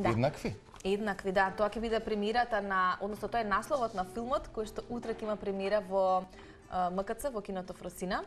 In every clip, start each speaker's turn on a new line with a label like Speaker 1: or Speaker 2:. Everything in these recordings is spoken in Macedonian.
Speaker 1: Еднакви?
Speaker 2: Еднакви, да. Тоа ќе биде премиерата на, односно тоа е насловот на филмот кој што утре ќе има премиера во МКЦ, во киното Фросина.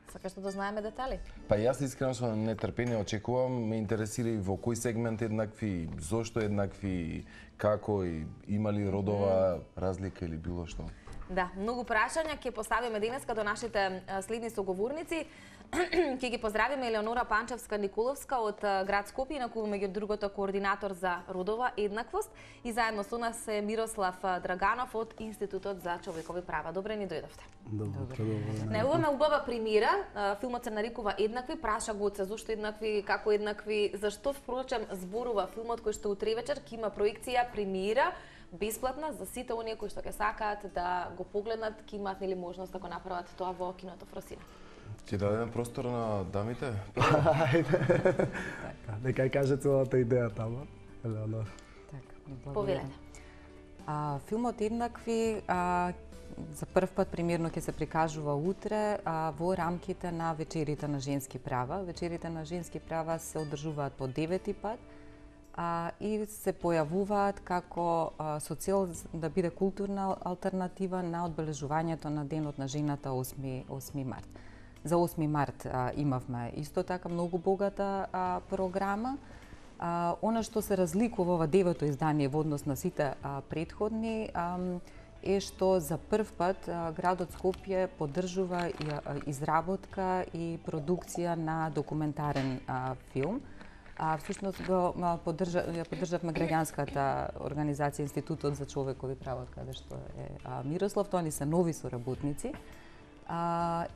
Speaker 2: Сакаш да знаеме детали?
Speaker 1: Па јас искрено со нетрпение очекувам, ме интересира и во кој сегмент еднакви, зошто еднакви, како и има ли родова разлика или било што.
Speaker 2: Да, многу прашања ќе поставиме денеска до нашите следни соговорници. Ќе ги поздравиме Елеонора Панчевска-Николовска од град Скопје, инаку меѓу другото координатор за родова еднаквост, и заедно со нас е Мирослав Драганов од Институтот за човекови права. Добре ни дојдовте.
Speaker 3: Добре.
Speaker 2: Најавуваме убава премиера, филмот се нарекува Еднакви, праша Гоце зошто еднакви, како еднакви, зашто впрочем зборува филмот кој што утре вечер ќе има проекција, премиера бесплатна за сите оние кои што ќе сакаат да го погледнат, ќе имаат нели можност да го направат тоа во киното Фросина.
Speaker 1: Ќе дадеме простор на дамите?
Speaker 3: Ајде. Нека ја каже целата идеја тама. Елеонор.
Speaker 4: Така,
Speaker 2: Повелете.
Speaker 4: Филмот Еднакви за прв пат премиерно ќе се прикажува утре во рамките на вечерите на женски права. Вечерите на женски права се одржуваат по 9 пат и се појавуваат како со цел да биде културна алтернатива на одбележувањето на Денот на жената 8 март. За 8 март имавме исто така многу богата програма. Она што се разликува ова 9-то издание во однос на сите претходни е што за прв пат градот Скопје поддржува изработка и продукција на документарен филм. Всушност ја поддржавме граѓанската организација Институтот за човекови права, каде што е Мирослав, тоа ни се нови соработници.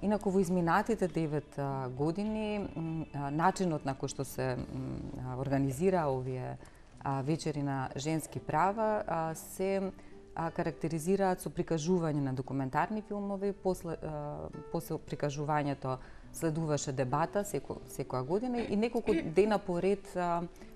Speaker 4: Инаку во изминатите 9 години начинот на кој што се организира овие вечери на женски права се карактеризираат со прикажување на документарни филмови, после прикажувањето следуваше дебата секоја година и неколку дена поред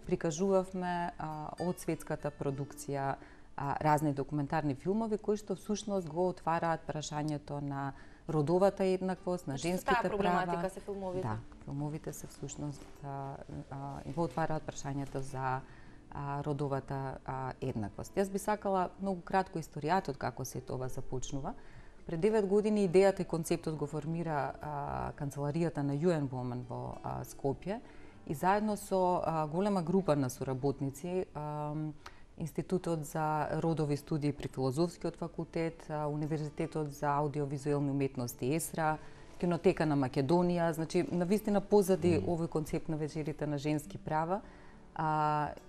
Speaker 4: прикажувавме од светската продукција разни документарни филмови кои што всушност го отвараат прашањето на родовата еднаквост, на женските права.
Speaker 2: Таа проблематика се филмовите?
Speaker 4: Да, филмовите се всушност го отвараат прашањето за родовата еднаквост. Јас би сакала многу кратко историјатот како се тоа започнува. Пред 9 години идејата и концептот го формира канцеларијата на UN Women во Скопје и заедно со голема група на соработници, Институтот за родови студии при Филозофскиот факултет, Универзитетот за аудиовизуелни уметности ЕСРА, Кинотека на Македонија, значи навистина позади овој концепт на вечерите на женски права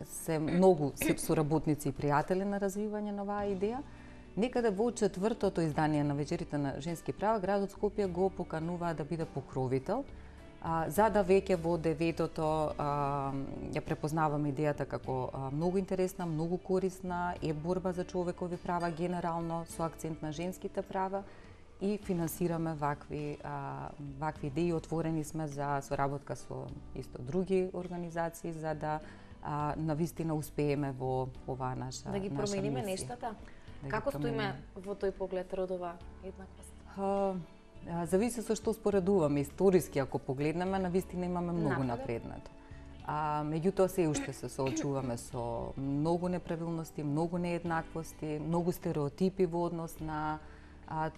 Speaker 4: се многу соработници и пријатели на развивање на оваа идеја. Некаде во 4-тото издание на вечерите на женски права, градот Скопје го поканува да биде покровител, за да веќе во 9-тото ја препознаваме идејата како многу интересна, многу корисна, е борба за човекови права генерално со акцент на женските права и финансираме вакви идеи. Отворени сме за соработка со исто други организации за да навистина успееме во оваа наша
Speaker 2: да ги промениме нештата. Како стоиме во тој поглед родова еднаквост?
Speaker 4: Зависи со што споредуваме. Историски, ако погледнеме, навистина имаме многу напреднато. Меѓутоа се уште се соочуваме со многу неправилности, многу нееднаквости, многу стереотипи во однос на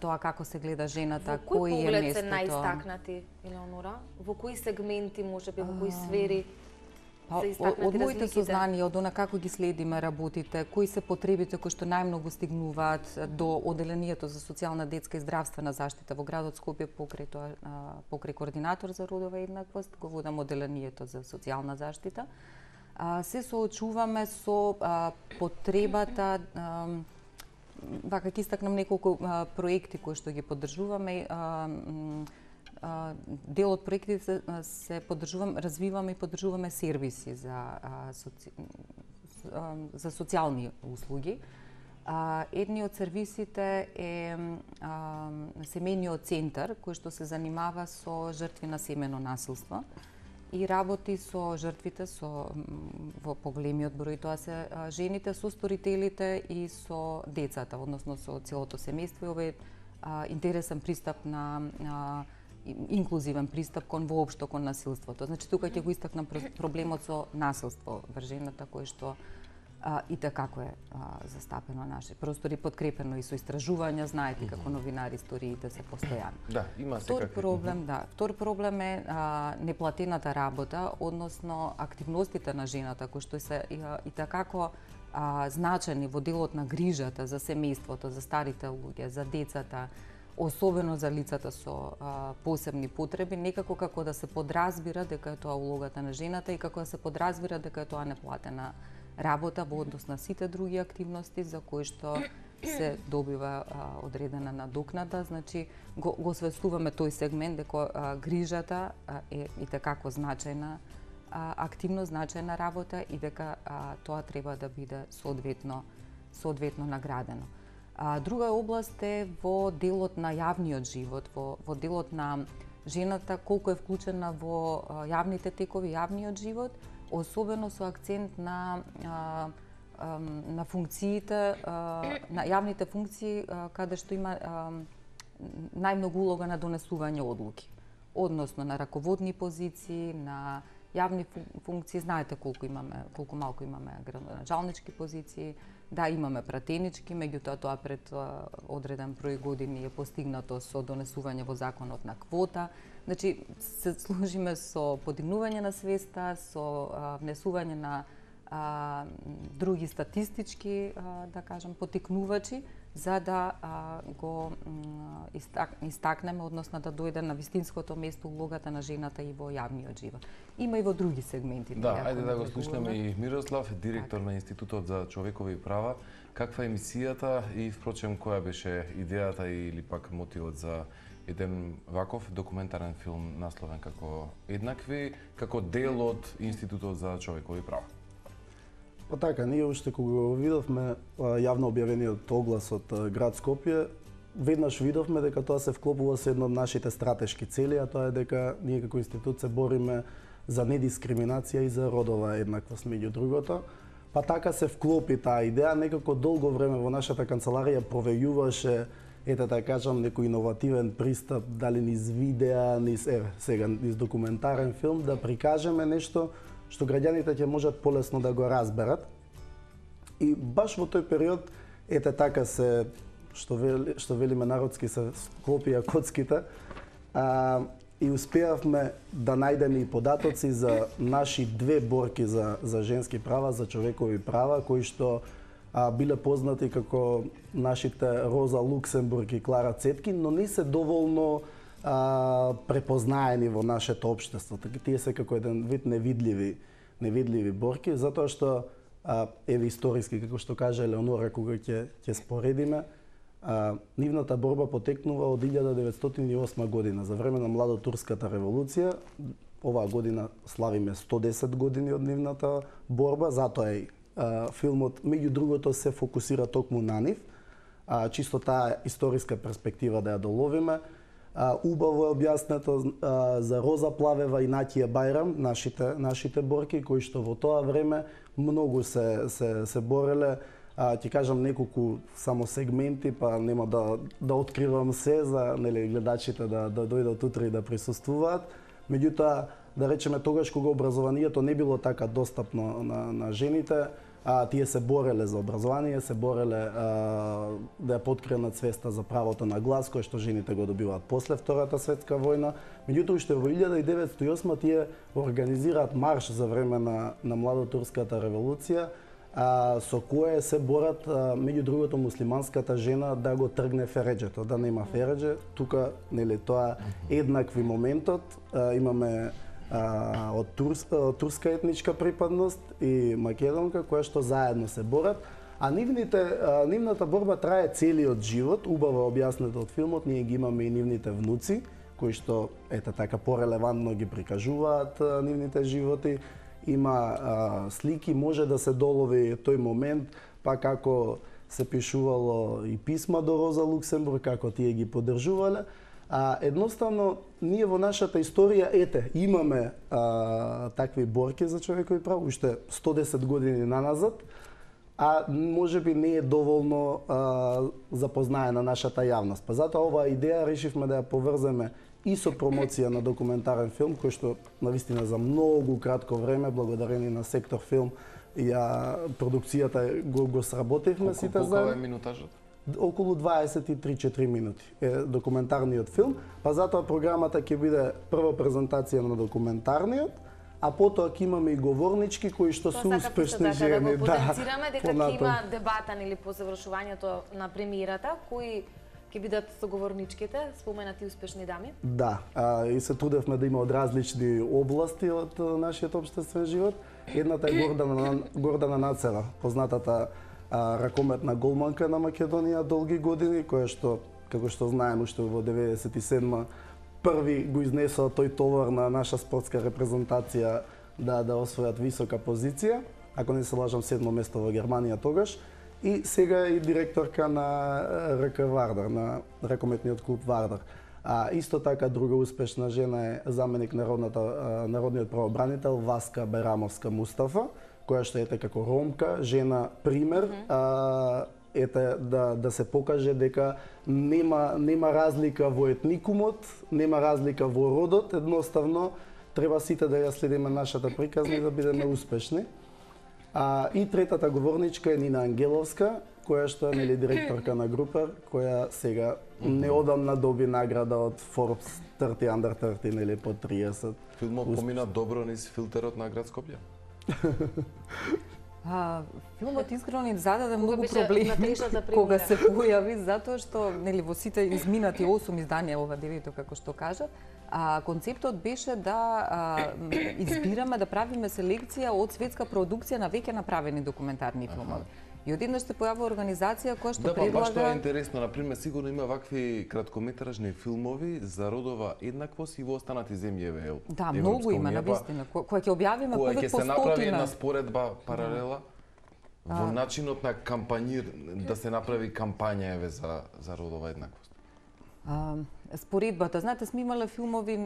Speaker 4: тоа како се гледа жената, кој е местото. Во кој поглед
Speaker 2: се најистакнати, Елеонора? Во кои сегменти, можеби, во кои сфери?
Speaker 4: Од моите сознанија, од она како ги следиме работите, кои се потребите кои што најмногу стигнуваат до оделението за социјална, детска и здравствена заштита во градот Скопје покрај координатор за родова еднаквост, го водам оделението за социјална заштита. Се соочуваме со потребата, вака ќе истакнам неколку проекти кои што ги поддржуваме. Дел од проектите се развиваме и поддржуваме сервиси за социјални услуги. Едни од сервисите е семејниот центар кој што се занимава со жртви на семено насилство и работи со жртвите во поголемиот број, тоа се жените, со сторителите и со децата, односно со целото семејство. Ова е интересен пристап на инклузивен пристап кон воопшто кон насилството. Значи тука ќе го истакнам проблемот со насилство врз жената кој што и така како е застапено на наши простори, подкрепено и со истражувања, знаете како новинари историите се постојано.
Speaker 1: Да, има секакви.
Speaker 4: Втор проблем е неплатената работа, односно активностите на жената кои што се и такако значени во делот на грижата за семејството, за старите луѓе, за децата, особено за лицата со посебни потреби, некако како да се подразбира дека е тоа улогата на жената и како да се подразбира дека е тоа неплатена работа во однос на сите други активности за кои што се добива одредена надокнада. Значи, го свестуваме тој сегмент дека грижата е и такако значајна активно значајна работа и дека тоа треба да биде соодветно наградено. Друга област е во делот на јавниот живот, во делот на жената колку е вклучена во јавните текови, јавниот живот, особено со акцент на функциите, на јавните функции каде што има најмногу улога на донесување одлуки, односно на раководни позиции, на јавни функции. Знаете колку малку имаме градоначалнички позиции. Да, имаме пратенички, меѓутоа тоа пред одреден број години е постигнато со донесување во законот на квота. Значи, се служиме со подигнување на свеста, со внесување на други статистички, да кажам, потикнувачи, за да го истакнеме, односно да дојде на вистинското место улогата на жената и во јавниот живот. Има и во други сегменти.
Speaker 1: Да, ајде да го слушнеме и Мирослав, директор на Институтот за човекови права. Каква е мисијата и, впрочем, која беше идејата или пак мотивот за еден ваков документарен филм насловен како Еднакви, како дел од Институтот за човекови права?
Speaker 3: Па така, ние уште кога го видовме јавно објавениот оглас од град Скопје, веднаш видовме дека тоа се вклопува со една од нашите стратешки цели, а тоа е дека ние како институт се бориме за недискриминација и за родова еднаквост меѓу другото. Па така се вклопи таа идеја, некако долго време во нашата канцеларија провејуваше, ете да кажам, некој иновативен пристап, дали низ видеа, низ документарен филм, да прикажеме нешто што граѓаните ќе можат полесно да го разберат. И баш во тој период, ете така се, што велиме народски, се склопија коцките, и успеавме да најдеме и податоци за наши две борки за женски права, за човекови права, кои што биле познати како нашите Роза Луксембург и Клара Цетки, но не се доволно препознаени во нашето општество. Така тие се како еден вид невидливи борки, затоа што еве историски, како што кажа Елеонора, кога ќе споредиме, нивната борба потекнува од 1908 година, за време на младотурската револуција. Оваа година славиме 110 години од нивната борба, затоа и филмот, меѓу другото, се фокусира токму на нив, чисто таа историска перспектива да ја доловиме. Убаво е објаснето за Роза Плавева и Накија Бајрам, нашите борки, кои што во тоа време многу се бореле. Ќе кажам неколку само сегменти, па нема да откривам се за гледачите да дојдат утре и да присуствуваат. Меѓутоа, да речеме, тогаш кога образованието не било така достапно на жените, тие се бореле за образование, се бореле да ја подкренат свеста за правото на глас, кој што жените го добиваат после Втората светска војна. Меѓутоа, уште во 1908 тие организираат марш за време на младотурската револуција, со кое се борат, меѓу другото, муслиманската жена да го тргне фереџето, да нема фереџе. Тука, тоа еднакви моментот, имаме од турска етничка припадност и македонка, која што заедно се борат, а нивната борба трае целиот живот. Убаво објаснето од филмот, ние ги имаме и нивните внуци, кои што, ете така, порелевантно ги прикажуваат нивните животи. Има слики, може да се долови тој момент, па како се пишувало и писма до Роза Луксембург, како тие ги поддржувале. Едноставно, ние во нашата историја, имаме такви борки за човекови права, уште 110 години наназад, а можеби не е доволно запознаена нашата јавност. Па затоа оваа идеја решивме да ја поврземе и со промоција на документарен филм, кој што навистина за многу кратко време, благодарение на Сектор Филм, продукцијата го сработивме сите
Speaker 1: Колку
Speaker 3: заедно.
Speaker 1: е минутажот?
Speaker 3: Околу 23-4 минути е документарниот филм, па затоа програмата ќе биде прва презентација на документарниот, а потоа ќе имаме и говорнички кои што се успешни жени.
Speaker 2: Да го потенцираме дека ќе
Speaker 3: понатам.
Speaker 2: има дебата или по завршувањето на премиерата, кои ќе бидат соговорничките, споменати успешни дами?
Speaker 3: Да, и се трудевме да има од различни области од нашиот општествен живот. Едната е Гордана Нацева, познатата ракометна голманка на Македонија долги години, која што, како што знаем, уште во 97-ма први го изнесоа тој товар на наша спортска репрезентација да освојат висока позиција, ако не се лажам 7-мо место во Германија тогаш. И сега е и директорка на РК Вардар, на ракометниот клуб Вардар. Исто така друга успешна жена е заменик народниот правобранител Васка Берамовска Мустафа, која што ете како ромка, жена пример, ете да се покаже дека нема разлика во етникумот, нема разлика во родот, едноставно треба сите да ја следиме нашата приказна и да бидеме успешни. И третата говорничка е Нина Ангеловска, која што е директорка на група, која сега неодамна доби награда од Forbes 30 Under 30 под 30.
Speaker 1: Филмот помина добро низ филтерот на град Скопје?
Speaker 4: Филмот искрено ни зададе многу
Speaker 2: беше
Speaker 4: проблеми
Speaker 2: на трешната премиера?
Speaker 4: кога се појави, затоа што во сите изминати 8 изданија ова девето како што кажа, концептот беше да избираме да правиме селекција од светска продукција на веќе направени документарни филмови. И одеднаш се појавува организација која што предлага...
Speaker 1: Да, баш тоа е интересно. Например, сигурно има вакви краткометражни филмови за родова еднаквост и во останати земји,
Speaker 2: Да,
Speaker 4: многу има, навистина, која ќе објавиме повеќе по 100.
Speaker 1: Која ќе се направи една споредба, паралела, во начинот на кампањир, да се направи кампања за родова еднаквост.
Speaker 4: Споредбата, знаете, сме имале филмови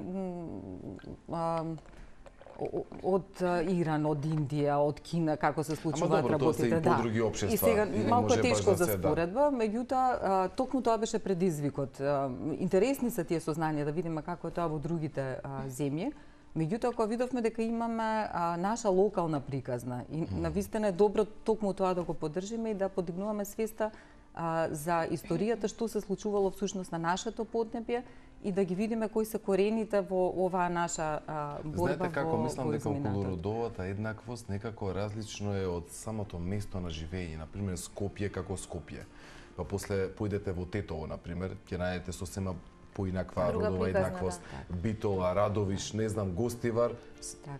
Speaker 4: од Иран, од Индија, од Кина, како се случуваат работите.
Speaker 1: Ама добро, тоа се и по други општества.
Speaker 4: И сега малку тешко за споредба, меѓутоа токму тоа беше предизвикот. Интересни се тие сознанија да видиме како е тоа во другите земји. Меѓутоа, кога видовме дека имаме наша локална приказна и навистина е добро токму тоа да го поддржиме и да подигнуваме свеста за историјата што се случувало всушност на нашето поднебје и да ги видиме кои се корените во оваа наша борба.
Speaker 1: Знаете како мислам дека околу родовата еднаквост некако различно е од самото место на живење, например Скопје како Скопје. Па после појдете во Тетово, например, ќе најдете сосема поинаква родова еднаквост. Битола, Радовиш, не знам, Гостивар,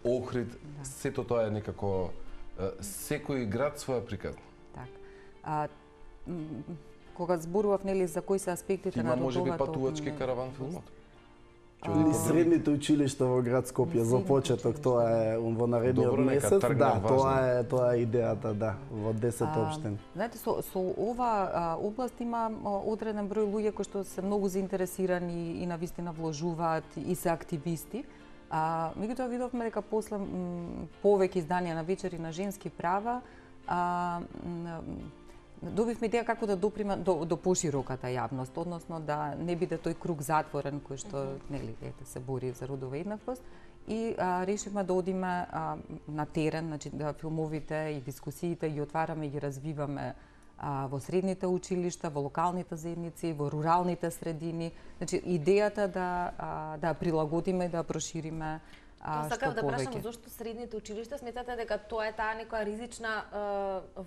Speaker 1: Охрид, сето тоа е некако секој град своја приказна.
Speaker 4: Так. Кога зборував за кои се аспектите на родовата...
Speaker 1: Има можеби патувачки караван филмот?
Speaker 3: Ни средните училишта во град Скопје за почеток, тоа е во наредниот месец. Да, тоа е идејата, да, во 10 општини.
Speaker 4: Знаете, со ова област има одреден број луѓе кои што се многу заинтересирани и навистина вложуваат и се активисти. Меѓутоа видовме дека после повеќе изданија на вечери на женски права добивме идеја како да доприме до пошироката јавност, односно да не биде тој круг затворен кој што се бори за родова еднаквост и решивме да одиме на терен, значи да филмовите и дискусиите ги отвараме и ги развиваме во средните училишта, во локалните заедници, во руралните средини. Значи идејата да прилагодиме и да прошириме
Speaker 2: Сакав да прашам зошто средните училишта сметате дека тоа е таа некоја ризична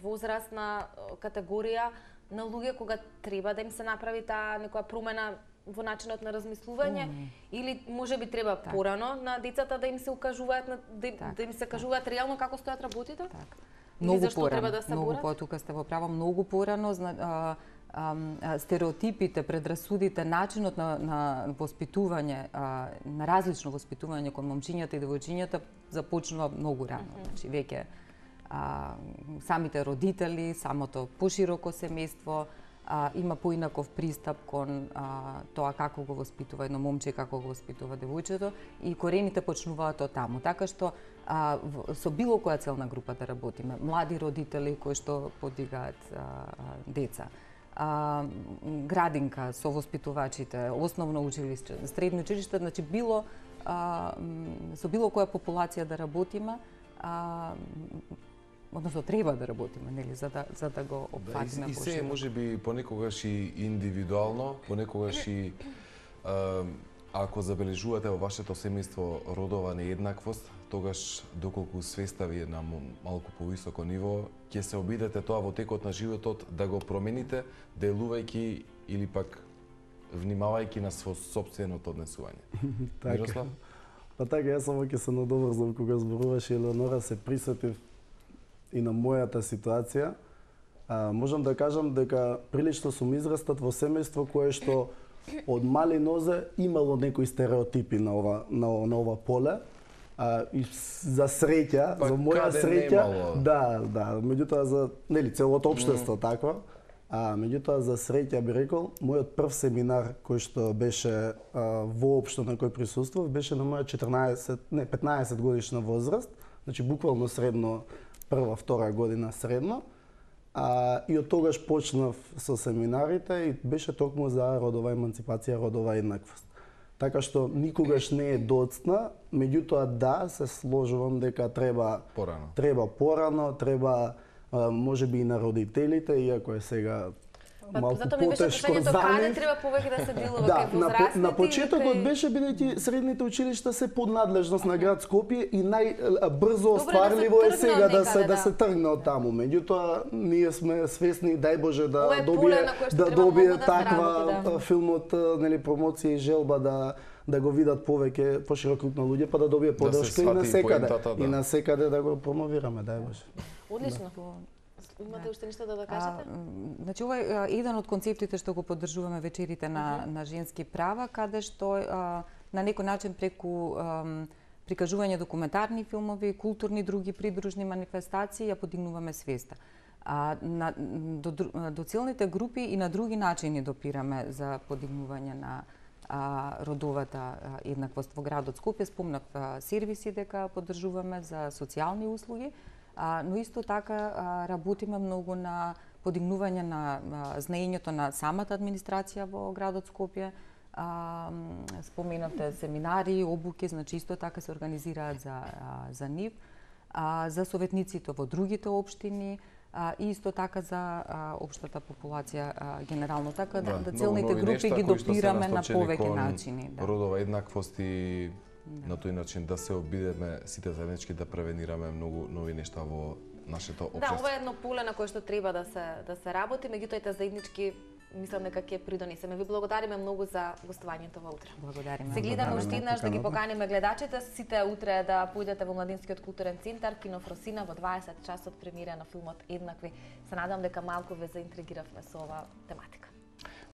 Speaker 2: возрастна категорија на луѓе кога треба да им се направи таа некоја промена во начинот на размислување или можеби треба порано на децата да им се укажуваат да им се кажуваат реално како стојат работите?
Speaker 4: Многу порано, многу тука сте во право, многу порано стереотипите, предрасудите, начинот на воспитување, на различно воспитување кон момчињата и девојчињата започнува многу рано. Значи веќе самите родители, самото пошироко семејство има поинаков пристап кон тоа како го воспитува едно момче и како го воспитува девојчето и корените почнуваат од таму. Така што со било која целна група да работиме, млади родители кои што подигаат деца, градинка со воспитувачите, основно училиште, средно училиште, значи со било која популација да работиме, односно треба да работиме, нели, за да го опфатиме
Speaker 1: И се
Speaker 4: пошироко.
Speaker 1: можеби понекогаш и индивидуално, понекогаш и ако забележувате во вашето семејство родова нееднаквост, тогаш доколку свеста ви е на малку повисоко ниво, ќе се обидете тоа во текот на животот да го промените, делувајќи или пак внимавајќи на сопственото однесување. Мирослав?
Speaker 3: Па така, јас само ќе се надоврзам кога зборуваше Елеонора, се присетив и на мојата ситуација. Можам да кажам дека прилично сум израстат во семејство кое што од мали нозе имало некои стереотипи на ова поле. И за среќа,
Speaker 1: па,
Speaker 3: за моја среќа,
Speaker 1: да,
Speaker 3: меѓутоа за целото општество такво. Меѓутоа за среќа би рекол, мојот прв семинар кој што беше воопшто на кој присуствував беше на моја 15 годишна возраст, значи буквално средно прва, втора година средно. И од тогаш почнав со семинарите и беше токму за родова еманципација, родова еднаквост. Така што никогаш не е доцна, меѓутоа да, се сложувам дека треба порано, треба можеби и на родителите, иако е сега малку потешко за
Speaker 2: каде
Speaker 3: нив.
Speaker 2: треба повеќе да се делува
Speaker 3: Да,
Speaker 2: кај возрастните.
Speaker 3: на почетокот беше бидејќи средните училишта се под надлежност на град Скопје и најбрзо остварливо е сега да се тргне од таму. Меѓутоа ние сме свесни, дај Боже да добие таква филмот, нели, промоција и желба да го видат повеќе поширок круг на луѓе, па да добие поддршка и на секаде да го промовираме, дај Боже.
Speaker 2: Одлично. Имате уште нешто да кажете?
Speaker 4: Значи, ова е еден од концептите што го поддржуваме вечерите на женски права, каде што на некој начин преку прикажување документарни филмови, културни други придружни манифестации ја подигнуваме свеста. До целните групи и на други начини допираме за подигнување на родовата еднаквост во градот Скопје. Спомнав сервиси дека поддржуваме за социјални услуги, но исто така работиме многу на подигнување на знаењето на самата администрација во градот Скопје. Споменавте семинари, обуки, значи исто така се организираат за нив, за советниците во другите општини и исто така за општата популација генерално, така да целните групи ги допираме на повеќе начини.
Speaker 1: Родова еднаквост и на тој начин да се обидеме сите заеднички да превенираме многу нови нешта во нашето општество.
Speaker 2: Да, ова е едно поле на кое што треба да се работи, меѓутоа и заеднички мислам дека ќе придонесеме. Ви благодариме многу за гостувањето во утре.
Speaker 4: Благодариме.
Speaker 2: Се гледаме уште еднаш да ги поканиме гледачите сите утре да поидете во Младинскиот културен центар Кино Фросина во 20 часот премиера на филмот Еднакви. Се надам дека малку ве заинтригиравме со оваа тематика.